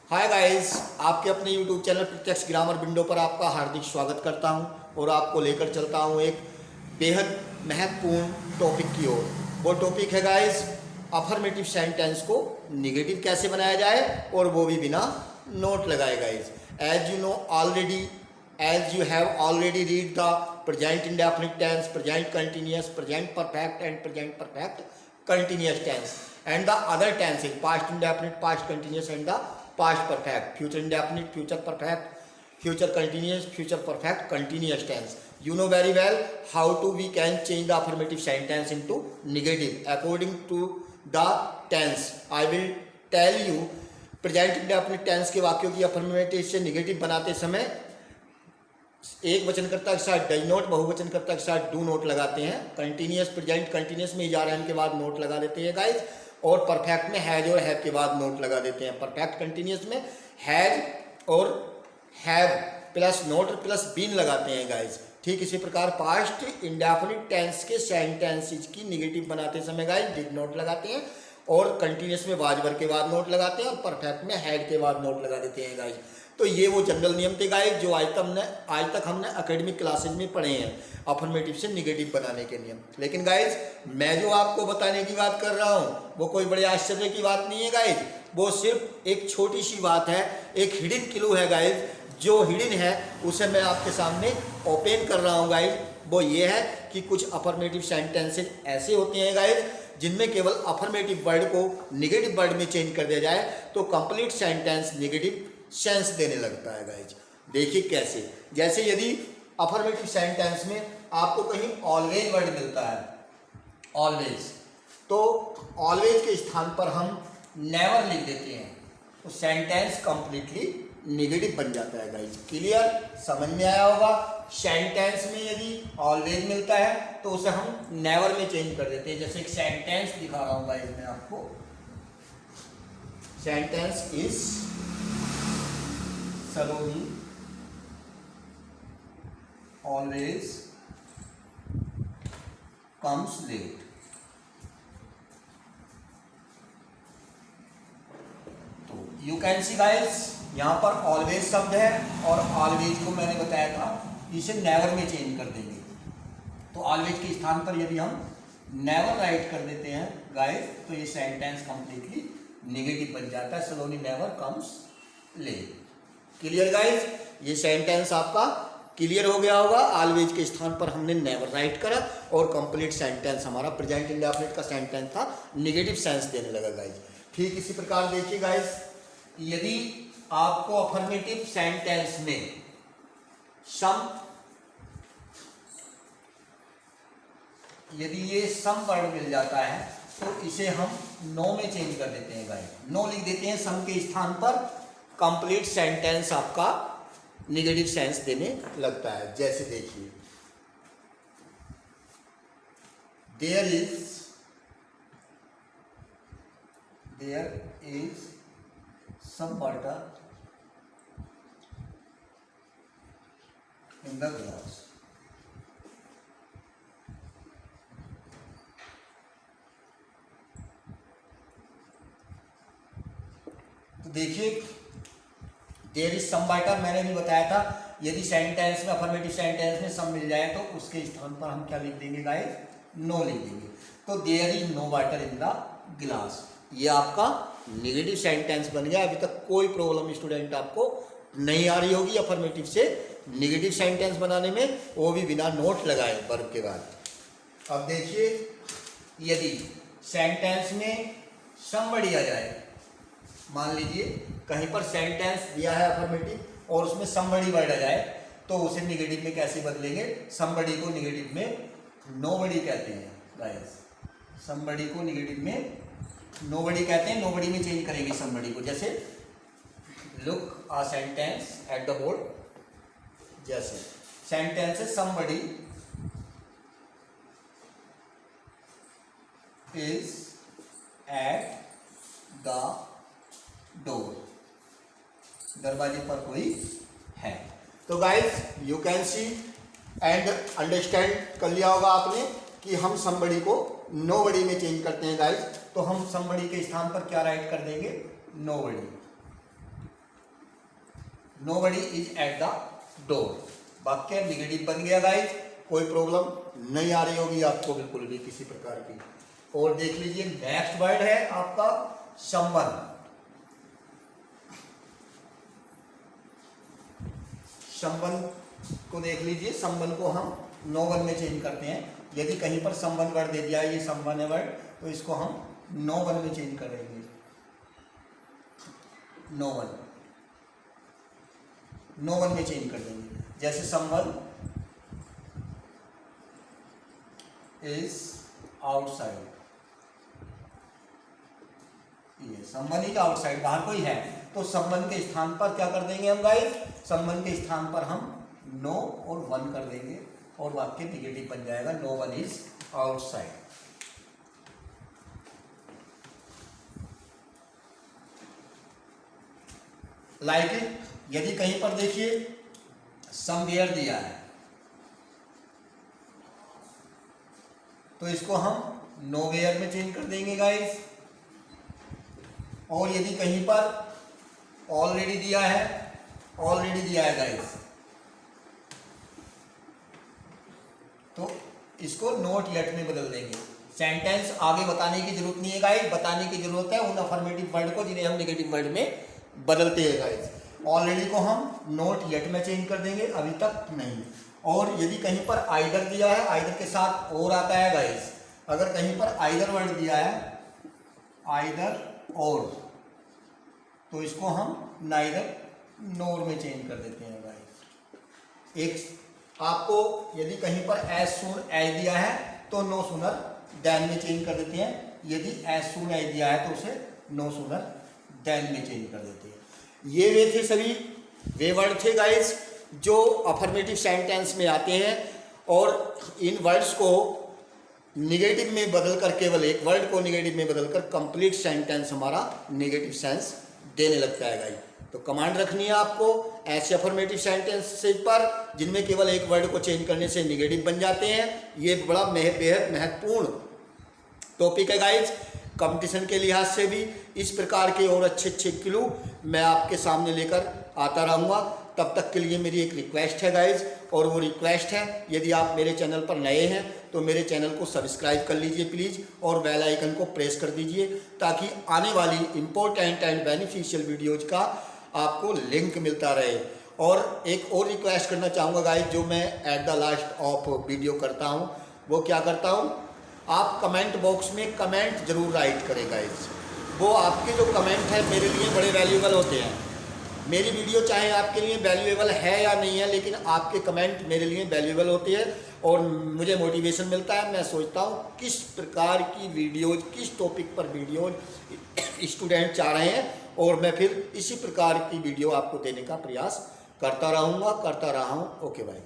Hi guys, आपके अपने YouTube channel प्रत्यक्ष ग्रामर विंडो पर आपका हार्दिक स्वागत करता हूं और आपको लेकर चलता हूं एक बेहद महत्वपूर्ण टॉपिक की ओर। वो टॉपिक है गाइस, अफर्मेटिव सेंटेंस को निगेटिव कैसे बनाया जाए और वो भी बिना नोट लगाए। Guys, as you have already read the present indefinite tense, present continuous, present perfect and present perfect continuous tense, and the other tenses past indefinite, past continuous and the past perfect, future indefinite, future perfect, future continuous, future perfect continuous tense. You know very well how to we can change the affirmative sentence into negative according to the tense. I will tell you present indefinite tense के वाक्यों की affirmative से negative बनाते समय एक वचनकर्ता के साथ does note, बहुवचनकर्ता के साथ डू नोट लगाते हैं। कंटिन्यूस प्रेजेंट कंटिन्यूस में इज आर एन के बाद नोट लगा देते हैं गाइज, और परफेक्ट में हैज और हैव के बाद नोट लगा देते हैं। परफेक्ट कंटिन्यूस में हैज और have plus not plus been लगाते हैं गाइज। ठीक इसी प्रकार पास्ट इंडेफिनिट टेंस के सेंटेंसेस की निगेटिव बनाते समय गाइज डिड नोट लगाते हैं, और कंटिन्यूस में वाज वर के बाद नोट लगाते हैं, और परफेक्ट में हैड के बाद नोट लगा देते हैं गाइज। तो ये वो जनरल नियम थे गाइस जो आज तक हमने एकेडमिक क्लासेज में पढ़े हैं अफर्मेटिव से निगेटिव बनाने के नियम। लेकिन गाइस, मैं जो आपको बताने की बात कर रहा हूँ वो कोई बड़े आश्चर्य की बात नहीं है गाइस, वो सिर्फ एक छोटी सी बात है, एक हिडन क्लू है गाइस। जो हिडन है उसे मैं आपके सामने ओपन कर रहा हूँ गाइस। वो ये है कि कुछ अफर्मेटिव सेंटेंसेज ऐसे होते हैं गाइस जिनमें केवल अफर्मेटिव वर्ड को निगेटिव वर्ड में चेंज कर दिया जाए तो कंप्लीट सेंटेंस निगेटिव सेंस देने लगता है गाइज। देखिए कैसे, जैसे यदि अफर्मेटिव सेंटेंस में आपको कहीं ऑलवेज वर्ड मिलता है, ऑलवेज, तो ऑलवेज के स्थान पर हम नेवर लिख देते हैं तो सेंटेंस कंप्लीटली नेगेटिव बन जाता है गाइज। क्लियर, समझ में आया होगा। सेंटेंस में यदि ऑलवेज मिलता है तो उसे हम नेवर में चेंज कर देते हैं। जैसे एक सेंटेंस दिखा रहा हूँ गाइज मैं आपको, sentence is Saloni always comes late। तो यू कैन सी गाइस, यहां पर ऑलवेज शब्द है और ऑलवेज को मैंने बताया था इसे नेवर में चेंज कर देंगे। तो ऑलवेज के स्थान पर यदि हम नेवर राइट कर देते हैं गाइस तो ये सेंटेंस कंप्लीटली नेगेटिव बन जाता है। Saloni never comes late. Clear guys, ये सेंटेंस आपका क्लियर हो गया होगा। ऑलवेज के स्थान पर हमने नेवर राइट करा और कंप्लीट सेंटेंस हमारा प्रेजेंट इंडेफिनिट का सेंटेंस था, नेगेटिव सेंस देने लगा गाइज। ठीक इसी प्रकार देखिए गाइज, यदि आपको अफर्मेटिव सेंटेंस में यदि ये सम वर्ड मिल जाता है तो इसे हम नो में चेंज कर देते हैं गाइज। नो लिख देते हैं सम के स्थान पर, कंप्लीट सेंटेंस आपका नेगेटिव सेंस देने लगता है। जैसे देखिए, there is some water in the glass. तो देखिए, देयर इज सम वाटर मैंने भी बताया था, यदि सेंटेंस में अफर्मेटिव सेंटेंस में सम मिल जाए तो उसके स्थान पर हम क्या लिख देंगे गाइस, नो लिख देंगे। तो there is no water in the glass, ये आपका नेगेटिव सेंटेंस बन गया। अभी तक कोई प्रॉब्लम स्टूडेंट आपको नहीं आ रही होगी अफर्मेटिव से नेगेटिव सेंटेंस बनाने में, वो भी बिना नोट लगाए वर्ब के बाद। अब देखिए, यदि सेंटेंस में समबडी आ जाए, मान लीजिए कहीं पर सेंटेंस दिया है अफर्मेटिव और उसमें समबडी वर्ड आ जाए तो उसे नेगेटिव में कैसे बदलेंगे। समबडी को नेगेटिव में नोबडी कहते हैं गाइस, समबडी को नेगेटिव में नोबडी कहते हैं, नोबडी में चेंज करेंगे समबडी को। जैसे look a sentence at the board, जैसे सेंटेंस है somebody is at the door, दरवाजे पर कोई है। तो guys, you can see and understand कर लिया होगा आपने कि हम समबडी को नोबडी में चेंज करते हैं गाइस। तो हम समबडी के स्थान पर क्या राइट कर देंगे, nobody. nobody is at the door। वाक्य निगेटिव बन गया गाइस, कोई प्रॉब्लम नहीं आ रही होगी आपको बिल्कुल भी किसी प्रकार की। और देख लीजिए नेक्स्ट वर्ड है आपका someone। someone को देख लीजिए, someone को हम no one में चेंज करते हैं। यदि कहीं पर someone वर्ड दे दिया है, ये someone है वर्ड, तो इसको हम no one में चेंज कर देंगे। no one में चेंज कर देंगे। जैसे someone is outside, ये someone is outside, बाहर कोई है, तो someone के स्थान पर क्या कर देंगे हम गाइस, someone के स्थान पर हम no और one कर देंगे और वाक्य निगेटिव बन जाएगा, no one is outside। Like यदि कहीं पर देखिए समवेयर दिया है, तो इसको हम नोवेयर में चेंज कर देंगे गाइस। और यदि कहीं पर ऑलरेडी दिया है गाइस, तो इसको नॉट येट में बदल देंगे। सेंटेंस आगे बताने की जरूरत नहीं है गाइस, बताने की जरूरत है उन अफर्मेटिव वर्ड को जिन्हें हम नेगेटिव वर्ड में बदलते हैं गाइस। ऑलरेडी को हम नॉट येट में चेंज कर देंगे, अभी तक नहीं। और यदि कहीं पर आइदर दिया है, आइदर के साथ और आता है गाइस, अगर कहीं पर आइदर वर्ड दिया है, आइदर और, तो इसको हम नाइदर नोर में चेंज कर देते हैं गाइस। एक आपको यदि कहीं पर एज सून एज दिया है तो नो सूनर देन में चेंज कर देते हैं। यदि एज सून एज दिया है तो उसे नो सूनर देन में चेंज कर देते हैं। ये वे थे सभी वे वर्ड थे गाइस जो अफर्मेटिव सेंटेंस में आते हैं, और इन वर्ड्स को निगेटिव में बदल कर, केवल एक वर्ड को निगेटिव में बदलकर कंप्लीट सेंटेंस हमारा निगेटिव सेंस देने लगता है गाइस। तो कमांड रखनी है आपको ऐसे अफर्मेटिव सेंटेंसेस पर जिनमें केवल एक वर्ड को चेंज करने से निगेटिव बन जाते हैं। ये बड़ा बेहद महत्वपूर्ण टॉपिक है गाइस। कंपटीशन के लिहाज से भी इस प्रकार के और अच्छे अच्छे क्लू मैं आपके सामने लेकर आता रहूँगा। तब तक के लिए मेरी एक रिक्वेस्ट है गाइज, और वो रिक्वेस्ट है यदि आप मेरे चैनल पर नए हैं तो मेरे चैनल को सब्सक्राइब कर लीजिए प्लीज़, और बेल आइकन को प्रेस कर दीजिए ताकि आने वाली इम्पोर्टेंट एंड बेनिफिशियल वीडियोज़ का आपको लिंक मिलता रहे। और एक और रिक्वेस्ट करना चाहूँगा गाइज, जो मैं at the last of video करता हूँ, वो क्या करता हूँ, आप कमेंट बॉक्स में कमेंट जरूर राइट करें गाइज। वो आपके जो कमेंट है मेरे लिए बड़े वैल्यूएबल होते हैं। मेरी वीडियो चाहे आपके लिए वैल्यूएबल है या नहीं है, लेकिन आपके कमेंट मेरे लिए वैल्यूएबल होते हैं और मुझे मोटिवेशन मिलता है। मैं सोचता हूँ किस प्रकार की वीडियोज़, किस टॉपिक पर वीडियोज़ स्टूडेंट चाह रहे हैं, और मैं फिर इसी प्रकार की वीडियो आपको देने का प्रयास करता रहा हूँ। Okay bye.